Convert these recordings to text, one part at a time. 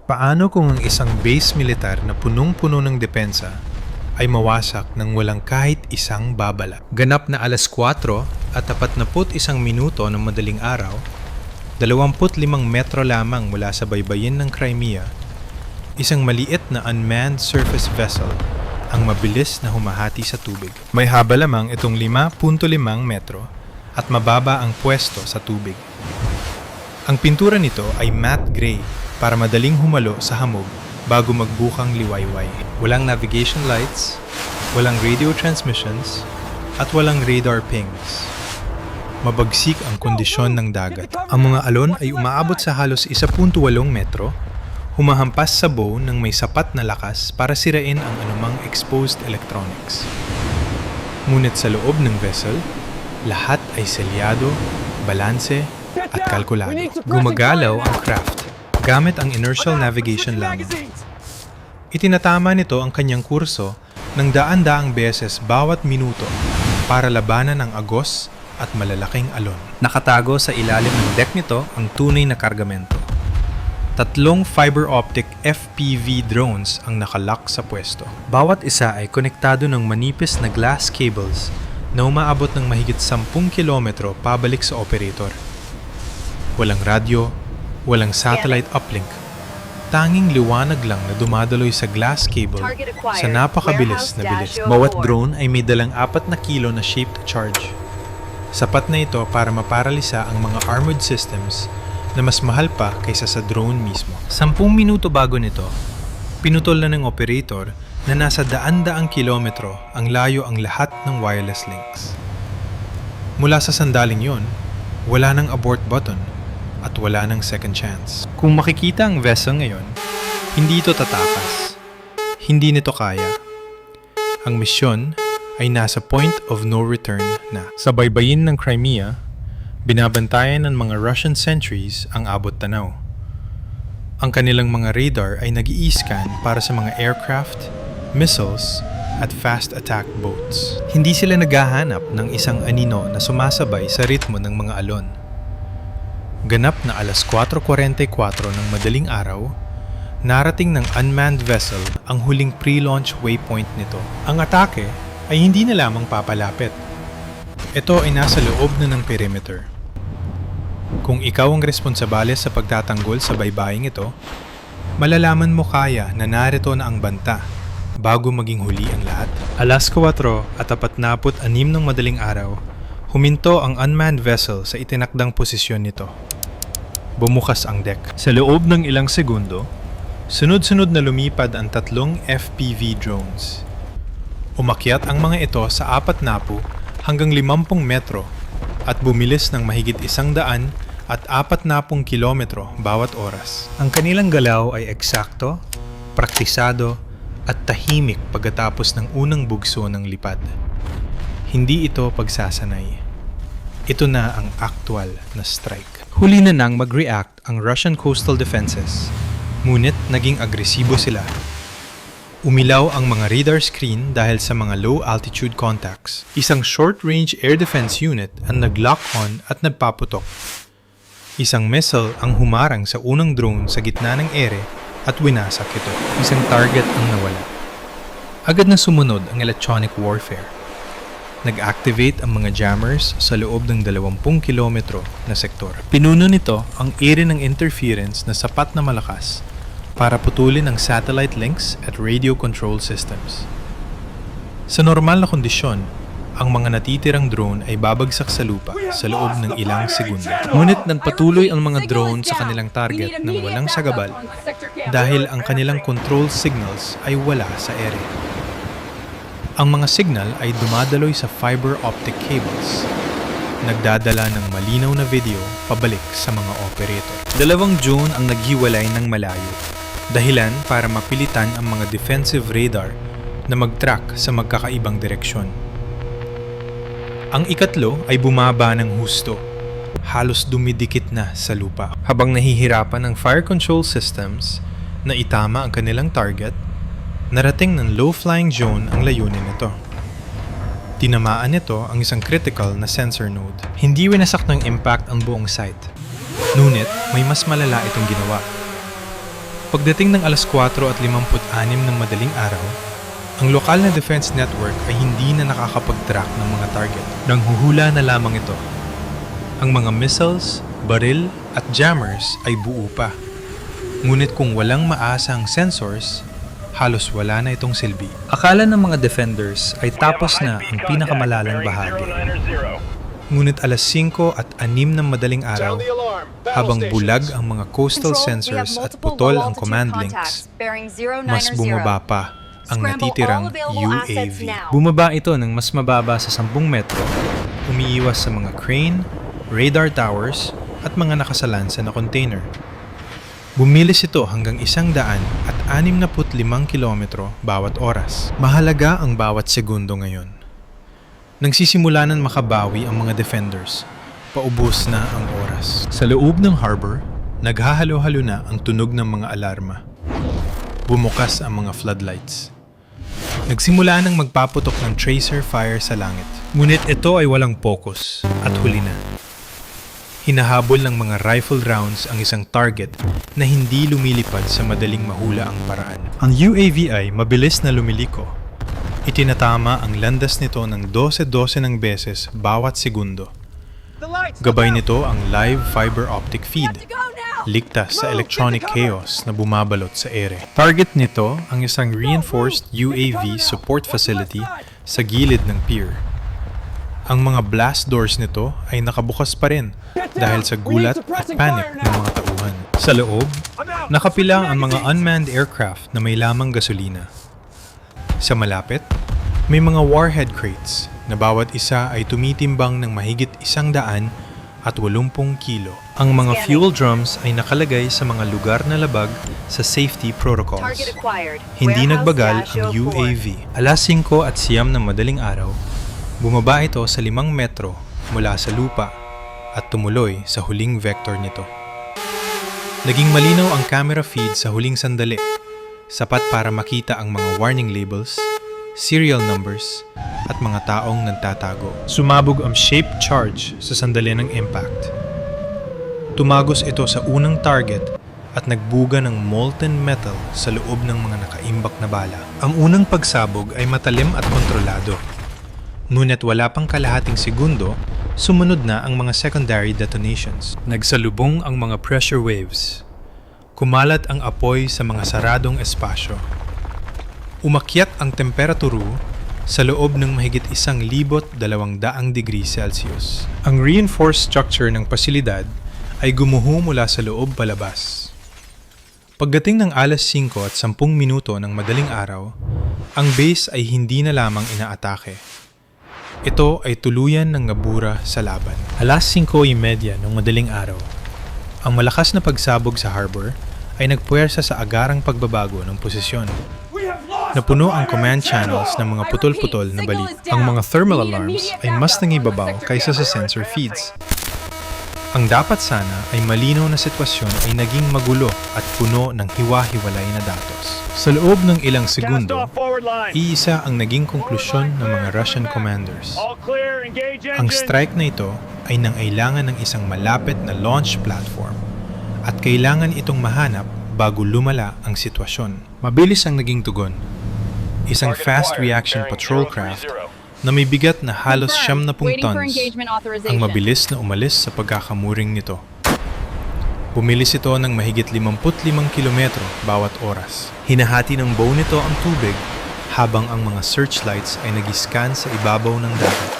Paano kung ang isang base militar na punong-puno ng depensa ay mawasak ng walang kahit isang babala? Ganap na 4:41 minuto ng madaling araw, 25 metro lamang mula sa baybayin ng Crimea, isang maliit na unmanned surface vessel ang mabilis na humahati sa tubig. May haba lamang itong 5.5 metro at mababa ang pwesto sa tubig. Ang pintura nito ay matte gray para madaling humalo sa hamog bago magbukang liwayway. Walang navigation lights, walang radio transmissions, at walang radar pings. Mabagsik ang kondisyon ng dagat. Ang mga alon ay umaabot sa halos 1.8 metro, humahampas sa bow ng may sapat na lakas para sirain ang anumang exposed electronics. Ngunit sa loob ng vessel, lahat ay selyado, balanse, at kalkulado. Gumagalaw ang craft gamit ang inertial navigation lamang. Itinatama nito ang kanyang kurso ng daan-daang beses bawat minuto para labanan ang agos at malalaking alon. Nakatago sa ilalim ng deck nito ang tunay na kargamento. 3 fiber optic FPV drones ang nakalock sa pwesto. Bawat isa ay konektado ng manipis na glass cables na umaabot ng mahigit 10 kilometro pabalik sa operator. Walang radyo, walang satellite uplink. Tanging liwanag lang na dumadaloy sa glass cable sa napakabilis na bilis. Bawat drone ay may dalang 4 na kilo na shaped charge. Sapat na ito para maparalisa ang mga armored systems na mas mahal pa kaysa sa drone mismo. 10 minuto bago nito, pinutol na ng operator na nasa daan-daang kilometro ang layo ang lahat ng wireless links. Mula sa sandaling yon, wala nang abort button at wala nang second chance. Kung makikita ang vessel ngayon, hindi ito tatakas. Hindi nito kaya. Ang misyon ay nasa point of no return na. Sa baybayin ng Crimea, binabantayan ng mga Russian sentries ang abot tanaw. Ang kanilang mga radar ay nag-i-scan para sa mga aircraft, missiles, at fast attack boats. Hindi sila naghahanap ng isang anino na sumasabay sa ritmo ng mga alon. Ganap na 4:44 ng madaling araw, narating ng unmanned vessel ang huling pre-launch waypoint nito. Ang atake ay hindi na lamang papalapit. Ito ay nasa loob na ng perimeter. Kung ikaw ang responsable sa pagtatanggol sa baybaying ito, malalaman mo kaya na narito na ang banta bago maging huli ang lahat. 4:46 ng madaling araw, huminto ang unmanned vessel sa itinakdang posisyon nito. Bumukas ang deck. Sa loob ng ilang segundo, sunod-sunod na lumipad ang 3 FPV drones. Umakyat ang mga ito sa 40 hanggang 50 metro at bumilis ng mahigit 100 at 40 kilometro bawat oras. Ang kanilang galaw ay eksakto, praktisado, at tahimik pagkatapos ng unang bugso ng lipad. Hindi ito pagsasanay. Ito na ang actual na strike. Huli na nang mag-react ang Russian coastal defenses, ngunit naging agresibo sila. Umilaw ang mga radar screen dahil sa mga low-altitude contacts. Isang short-range air defense unit ang nag-lock on at nagpaputok. Isang missile ang humarang sa unang drone sa gitna ng ere at winasak ito. Isang target ang nawala. Agad na sumunod ang electronic warfare. Nag-activate ang mga jammers sa loob ng 20 kilometro na sektor. Pinuno nito ang ere ng interference na sapat na malakas para putulin ang satellite links at radio control systems. Sa normal na kondisyon, ang mga natitirang drone ay babagsak sa lupa sa loob ng ilang segundo. Ngunit nagpatuloy ang mga drone sa kanilang target ng walang sagabal dahil ang kanilang control signals ay wala sa ere. Ang mga signal ay dumadaloy sa fiber optic cables, nagdadala ng malinaw na video pabalik sa mga operator. 2 drone ang naghiwalay ng malayo, dahilan para mapilitan ang mga defensive radar na mag-track sa magkakaibang direksyon. Ang ikatlo ay bumaba ng husto, halos dumidikit na sa lupa. Habang nahihirapan ang fire control systems na itama ang kanilang target, narating ng low-flying zone ang layunin nito. Tinamaan nito ang isang critical na sensor node. Hindi winasak ng impact ang buong site. Ngunit may mas malala itong ginawa. Pagdating ng alas 4:56 ng madaling araw, ang lokal na defense network ay hindi na nakakapag-track ng mga target. Nanghuhula na lamang ito. Ang mga missiles, baril at jammers ay buo pa. Ngunit kung walang maasang sensors, halos wala na itong silbi. Akala ng mga defenders ay tapos na ang pinakamalalang bahagi. Ngunit alas 5:06 ng madaling araw, habang bulag ang mga coastal sensors at putol ang command links, mas bumaba pa ang natitirang UAV. Bumaba ito ng mas mababa sa 10 metro, umiiwas sa mga crane, radar towers at mga nakasalansa na container. Bumilis ito hanggang 165 kilometro bawat oras. Mahalaga ang bawat segundo ngayon. Nagsisimula nang makabawi ang mga defenders. Paubos na ang oras. Sa loob ng harbor, naghahalo-halo na ang tunog ng mga alarma. Bumukas ang mga floodlights. Nagsimula nang magpaputok ng tracer fire sa langit. Ngunit ito ay walang focus at huli na. Hinahabol ng mga rifle rounds ang isang target na hindi lumilipad sa madaling mahula ang paraan. Ang UAV ay mabilis na lumiliko. Itinatama ang landas nito ng 12 ng beses bawat segundo. Gabay nito ang live fiber optic feed, ligtas sa electronic chaos na bumabalot sa ere. Target nito ang isang reinforced UAV support facility sa gilid ng pier. Ang mga blast doors nito ay nakabukas pa rin dahil sa gulat at panic ng mga tauhan. Sa loob, nakapila ang mga unmanned aircraft na may lamang gasolina. Sa malapit, may mga warhead crates na bawat isa ay tumitimbang ng mahigit 180 kilo. Ang mga fuel drums ay nakalagay sa mga lugar na labag sa safety protocols. Hindi nagbagal ang UAV. Alas 5:09 ng madaling araw, bumaba ito sa 5 metro mula sa lupa at tumuloy sa huling vector nito. Naging malinaw ang camera feed sa huling sandali, sapat para makita ang mga warning labels, serial numbers, at mga taong nagtatago. Sumabog ang shape charge sa sandali ng impact. Tumagos ito sa unang target at nagbuga ng molten metal sa loob ng mga nakaimbak na bala. Ang unang pagsabog ay matalim at kontrolado. Ngunit wala pang kalahating segundo, sumunod na ang mga secondary detonations. Nagsalubong ang mga pressure waves. Kumalat ang apoy sa mga saradong espasyo. Umakyat ang temperaturo sa loob ng mahigit 1,200 degrees Celsius. Ang reinforced structure ng pasilidad ay gumuho mula sa loob palabas. Pagdating ng alas 5:10 ng madaling araw, ang base ay hindi na lamang inaatake. Ito ay tuluyan ng nabura sa laban. Alas 5:30 ng madaling araw, ang malakas na pagsabog sa harbor ay nagpuwersa sa agarang pagbabago ng posisyon. Napuno ang command channels ng mga putol-putol na balita. Ang mga thermal alarms ay mas nangibabaw kaysa sa sensor feeds. Ang dapat sana ay malinaw na sitwasyon ay naging magulo at puno ng hiwa-hiwalay na datos. Sa loob ng ilang segundo, iisa ang naging konklusyon ng mga Russian commanders. Ang strike na ito ay nangailangan ng isang malapit na launch platform at kailangan itong mahanap bago lumala ang sitwasyon. Mabilis ang naging tugon. Isang fast reaction patrol craft na may bigat na halos 70 tons ang mabilis na umalis sa pagkakamuring nito. Bumilis ito ng mahigit 55 kilometro bawat oras. Hinahati ng bow nito ang tubig habang ang mga searchlights ay nag-scan sa ibabaw ng dagat.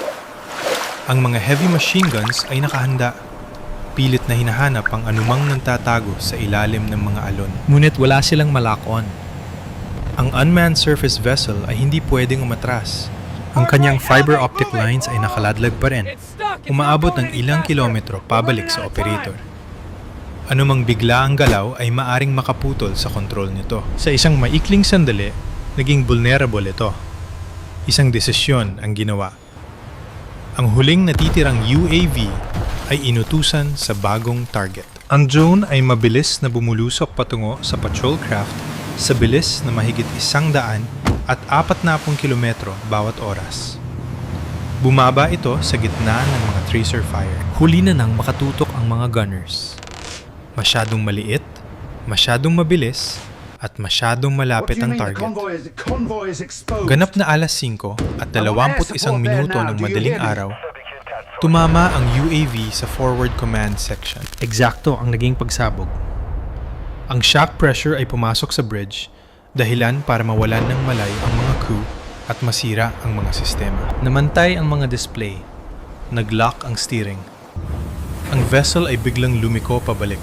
Ang mga heavy machine guns ay nakahanda. Pilit na hinahanap ang anumang nagtatago sa ilalim ng mga alon. Ngunit wala silang malakon. Ang unmanned surface vessel ay hindi pwedeng umatras. Ang kanyang fiber optic lines ay nakaladlag pa rin. Umaabot ng ilang kilometro pabalik sa operator. Anumang bigla ang galaw ay maaring makaputol sa kontrol nito. Sa isang maikling sandali, naging vulnerable ito. Isang desisyon ang ginawa. Ang huling natitirang UAV ay inutusan sa bagong target. Ang drone ay mabilis na bumulusok patungo sa patrol craft sa bilis na mahigit 140 kilometro bawat oras. Bumaba ito sa gitna ng mga tracer fire. Huli na nang makatutok ang mga gunners. Masyadong maliit, masyadong mabilis, at masyadong malapit ang target. Ganap na alas 5 at 21 minuto ng madaling araw, tumama ang UAV sa forward command section. Eksakto ang naging pagsabog. Ang shock pressure ay pumasok sa bridge, dahilan para mawalan ng malay ang mga crew at masira ang mga sistema. Namantay ang mga display. Nag-lock ang steering. Ang vessel ay biglang lumiko pabalik.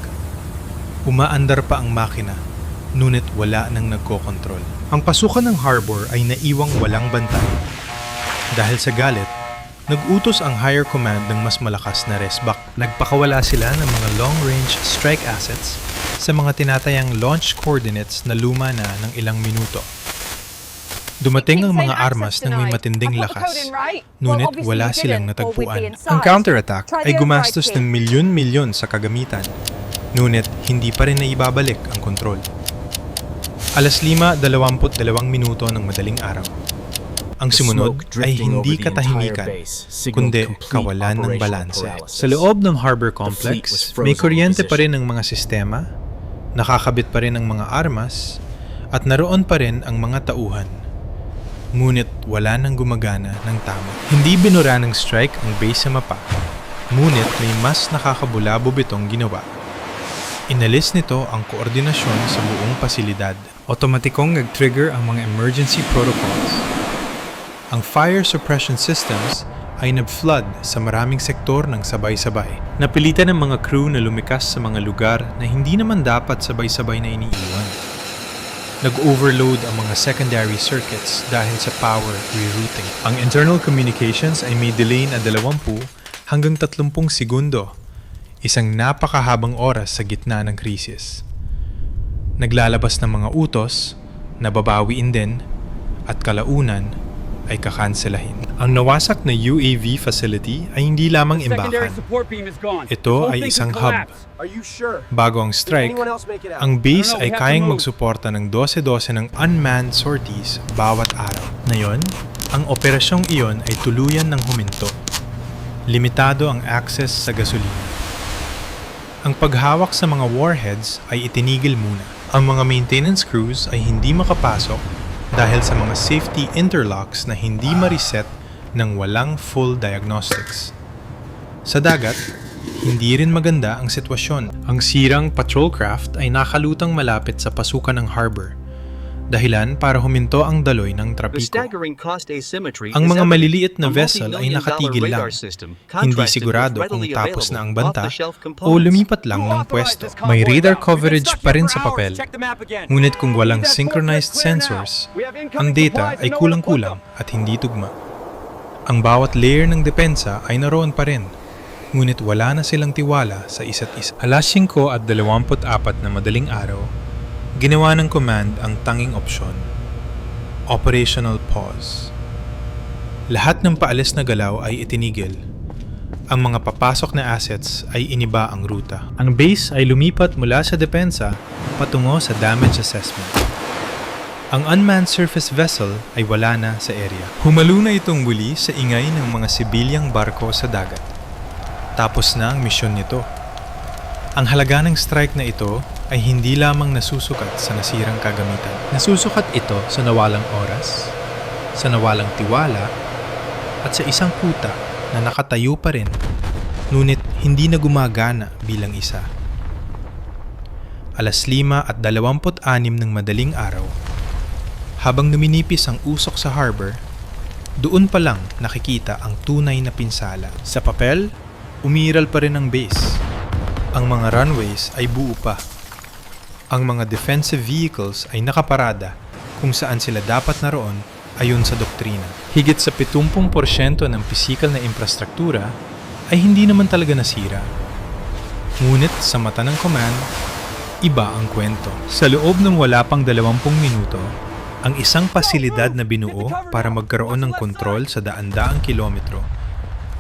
Umaandar pa ang makina, ngunit wala nang nagkokontrol. Ang pasukan ng harbor ay naiwang walang bantay. Dahil sa galit, nag-utos ang higher command ng mas malakas na resback. Nagpakawala sila ng mga long-range strike assets sa mga tinatayang launch coordinates na luma na ng ilang minuto. Dumating ang mga armas ng may matinding lakas, ngunit wala silang natagpuan. Ang counterattack ay gumastos ng milyon-milyon sa kagamitan, ngunit hindi pa rin naibabalik ang kontrol. Alas 5:22 minuto ng madaling araw. Ang sumunod ay hindi katahimikan, kundi kawalan ng balanse. Sa loob ng harbor complex, may kuryente pa rin ang mga sistema, nakakabit pa rin ang mga armas, at naroon pa rin ang mga tauhan. Ngunit wala nang gumagana ng tama. Hindi binura ng strike ang base sa mapa, ngunit may mas nakakabulabog itong ginawa. Inalis nito ang koordinasyon sa buong pasilidad. Otomatikong nag-trigger ang mga emergency protocols. Ang fire suppression systems ay nag-flood sa maraming sektor ng sabay-sabay. Napilitan ng mga crew na lumikas sa mga lugar na hindi naman dapat sabay-sabay na iniiwan. Nag-overload ang mga secondary circuits dahil sa power rerouting. Ang internal communications ay may delay na 20 hanggang 30 segundo, isang napakahabang oras sa gitna ng krisis. Naglalabas ng mga utos, nababawiin din, at kalaunan ay kakanselahin. Ang nawasak na UAV facility ay hindi lamang imbakan. Ito ay isang hub. Bago ang strike, ang base ay kayang magsuporta ng 12-12 ng unmanned sorties bawat araw. Ngayon, ang operasyong iyon ay tuluyan ng huminto. Limitado ang access sa gasolina. Ang paghawak sa mga warheads ay itinigil muna. Ang mga maintenance crews ay hindi makapasok dahil sa mga safety interlocks na hindi ma-reset ng walang full diagnostics. Sa dagat, hindi rin maganda ang sitwasyon. Ang sirang patrol craft ay nakalutang malapit sa pasukan ng harbor, dahilan para huminto ang daloy ng trapiko. Ang mga maliliit na vessel ay nakatigil lang, hindi sigurado kung tapos na ang banta o lumipat lang ng pwesto. May radar coverage pa rin sa papel, ngunit kung walang synchronized sensors, ang data ay kulang-kulang at hindi tugma. Ang bawat layer ng depensa ay naroon pa rin, ngunit wala na silang tiwala sa isa't isa. Alas 5:24 na madaling araw, ginawa ng command ang tanging opsyon, operational pause. Lahat ng paalis na galaw ay itinigil. Ang mga papasok na assets ay iniba ang ruta. Ang base ay lumipat mula sa depensa patungo sa damage assessment. Ang unmanned surface vessel ay wala na sa area. Humalo na itong muli sa ingay ng mga sibilyang barko sa dagat. Tapos na ang misyon nito. Ang halaga ng strike na ito ay hindi lamang nasusukat sa nasirang kagamitan. Nasusukat ito sa nawalang oras, sa nawalang tiwala, at sa isang kuta na nakatayo pa rin, ngunit hindi na gumagana bilang isa. Alas 5:26 ng madaling araw, habang numinipis ang usok sa harbor, doon pa lang nakikita ang tunay na pinsala. Sa papel, umiral pa rin ang base. Ang mga runways ay buo pa. Ang mga defensive vehicles ay nakaparada kung saan sila dapat naroon ayon sa doktrina. Higit sa 70% ng pisikal na infrastruktura ay hindi naman talaga nasira. Ngunit sa mata ng command, iba ang kwento. Sa loob ng wala pang 20 minuto, ang isang pasilidad na binuo para magkaroon ng kontrol sa daan-daang kilometro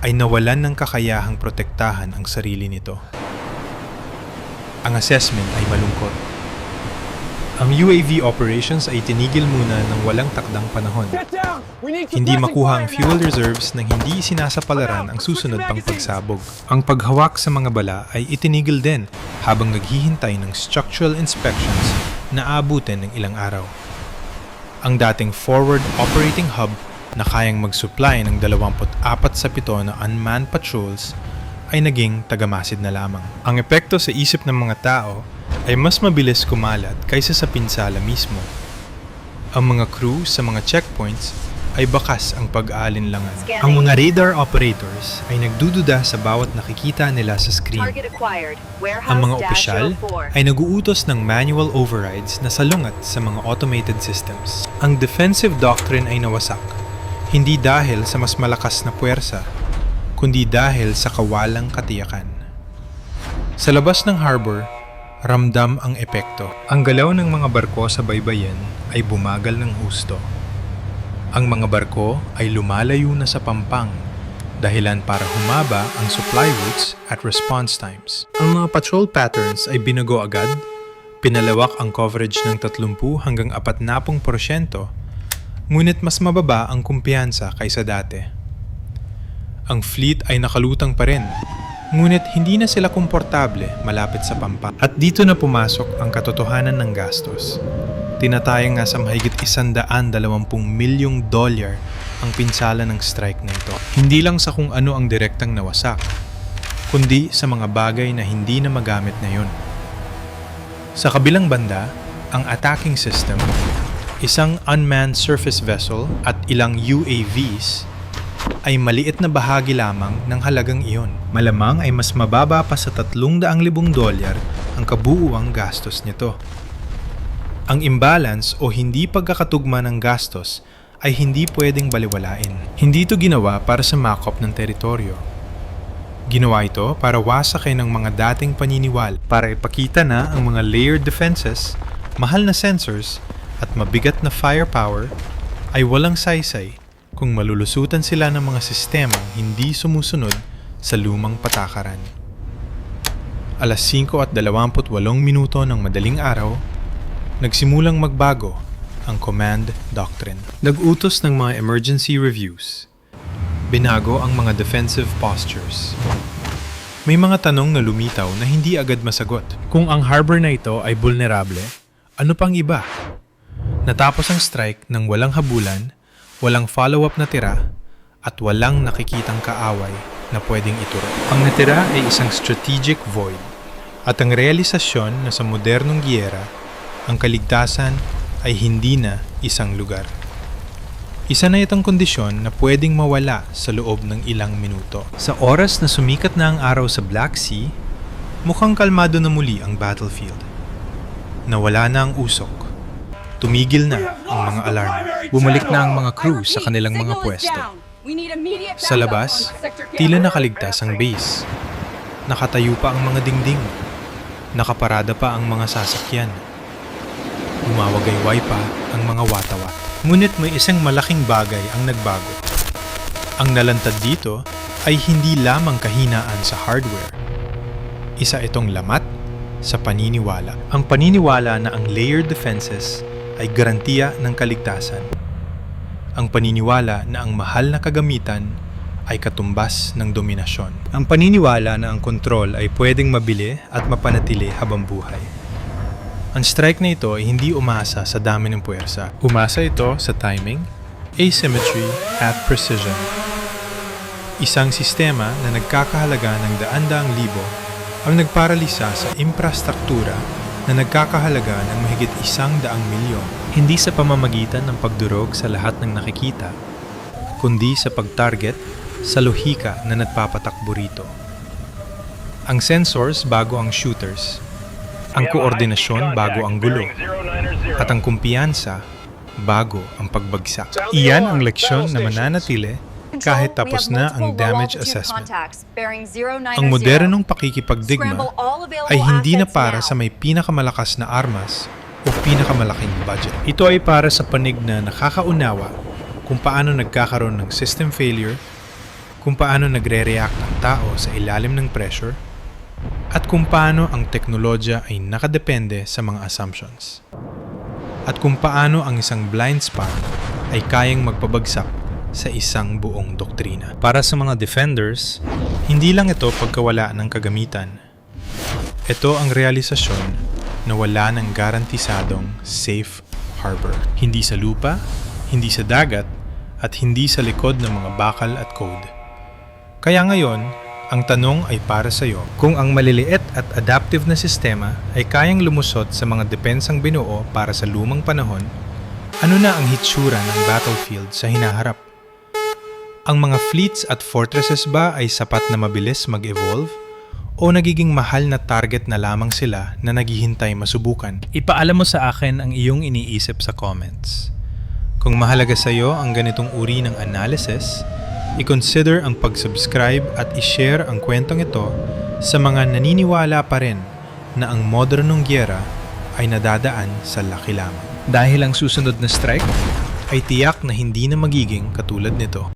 ay nawalan ng kakayahang protektahan ang sarili nito. Ang assessment ay malungkot. Ang UAV operations ay tinigil muna ng walang takdang panahon. Hindi makuha ang fuel reserves nang hindi sinasapalaran ang susunod pang pagsabog. Ang paghawak sa mga bala ay itinigil din habang naghihintay ng structural inspections na aabutin ng ilang araw. Ang dating forward operating hub na kayang mag-supply ng 24 sa 7 na unmanned patrols ay naging tagamasid na lamang. Ang epekto sa isip ng mga tao ay mas mabilis kumalat kaysa sa pinsala mismo. Ang mga crew sa mga checkpoints ay bakas ang pag-aalinlangan. Ang mga radar operators ay nagdududa sa bawat nakikita nila sa screen. Ang mga opisyal ay naguutos ng manual overrides na salungat sa mga automated systems. Ang defensive doctrine ay nawasak, hindi dahil sa mas malakas na puwersa, kundi dahil sa kawalang katiyakan. Sa labas ng harbor, ramdam ang epekto. Ang galaw ng mga barko sa baybayin ay bumagal ng husto. Ang mga barko ay lumalayo na sa pampang, dahilan para humaba ang supply routes at response times. Ang mga patrol patterns ay binago agad, pinalawak ang coverage ng 30 hanggang 40%, ngunit mas mababa ang kumpiyansa kaysa dati. Ang fleet ay nakalutang pa rin, ngunit hindi na sila komportable malapit sa pampang. At dito na pumasok ang katotohanan ng gastos. Tinatayang nga sa mahigit $120 milyong ang pinsala ng strike na ito. Hindi lang sa kung ano ang direktang nawasak, kundi sa mga bagay na hindi na magamit na yun. Sa kabilang banda, ang attacking system, isang unmanned surface vessel at ilang UAVs, ay maliit na bahagi lamang ng halagang iyon. Malamang ay mas mababa pa sa $300,000 ang kabuuang gastos nito. Ang imbalance o hindi pagkakatugma ng gastos ay hindi pwedeng baliwalain. Hindi ito ginawa para sa makop ng teritoryo. Ginawa ito para wasakin ng mga dating paniniwala, para ipakita na ang mga layered defenses, mahal na sensors, at mabigat na firepower ay walang saysay kung malulusutan sila ng mga sistemang hindi sumusunod sa lumang patakaran. 5:28 ng madaling araw, nagsimulang magbago ang command doctrine. Nag-utos ng mga emergency reviews. Binago ang mga defensive postures. May mga tanong na lumitaw na hindi agad masagot. Kung ang harbor na ito ay vulnerable, ano pang iba? Natapos ang strike ng walang habulan, walang follow-up na tira, at walang nakikitang kaaway na pwedeng ituro. Ang natira ay isang strategic void, at ang realisasyon na sa modernong giyera, ang kaligtasan ay hindi na isang lugar. Isa na itong kondisyon na pwedeng mawala sa loob ng ilang minuto. Sa oras na sumikat na ang araw sa Black Sea, mukhang kalmado na muli ang battlefield. Nawala na ang usok. Tumigil na ang mga alarm. Bumalik na ang mga crew sa kanilang mga pwesto. Sa labas, tila nakaligtas ang base. Nakatayo pa ang mga dingding. Nakaparada pa ang mga sasakyan. Umawagayway pa ang mga watawat. Ngunit may isang malaking bagay ang nagbago. Ang nalantad dito ay hindi lamang kahinaan sa hardware. Isa itong lamat sa paniniwala. Ang paniniwala na ang layered defenses ay garantiya ng kaligtasan. Ang paniniwala na ang mahal na kagamitan ay katumbas ng dominasyon. Ang paniniwala na ang kontrol ay pwedeng mabili at mapanatili habang buhay. Ang strike na ito ay hindi umasa sa dami ng puwersa. Umasa ito sa timing, asymmetry, at precision. Isang sistema na nagkakahalaga ng daan-daang libo ang nagparalisa sa infrastruktura na nagkakahalaga ng mahigit 100 milyon. Hindi sa pamamagitan ng pagdurog sa lahat ng nakikita, kundi sa pag-target sa lohika na nagpapatakbo rito. Ang sensors bago ang shooters, ang koordinasyon bago ang gulo, at ang kumpiyansa bago ang pagbagsak. Iyan ang leksyon na mananatili kahit tapos na ang damage assessment. Ang modernong pakikipagdigma ay hindi na para sa may pinakamalakas na armas o pinakamalaking budget. Ito ay para sa panig na nakakaunawa kung paano nagkakaroon ng system failure, kung paano nagre-react ang tao sa ilalim ng pressure, at kung paano ang teknolohiya ay nakadepende sa mga assumptions. At kung paano ang isang blind spot ay kayang magpabagsak sa isang buong doktrina. Para sa mga defenders, hindi lang ito pagkawala ng kagamitan. Ito ang realisasyon na wala ng garantisadong safe harbor. Hindi sa lupa, hindi sa dagat, at hindi sa likod ng mga bakal at code. Kaya ngayon, ang tanong ay para sa iyo. Kung ang maliliit at adaptive na sistema ay kayang lumusot sa mga depensang binuo para sa lumang panahon, ano na ang hitsura ng battlefield sa hinaharap? Ang mga fleets at fortresses ba ay sapat na mabilis mag-evolve? O nagiging mahal na target na lamang sila na naghihintay masubukan? Ipaalam mo sa akin ang iyong iniisip sa comments. Kung mahalaga sa iyo ang ganitong uri ng analysis, i-consider ang pag-subscribe at i-share ang kwentong ito sa mga naniniwala pa rin na ang modernong gyera ay nadadaan sa laki lamang. Dahil ang susunod na strike ay tiyak na hindi na magiging katulad nito.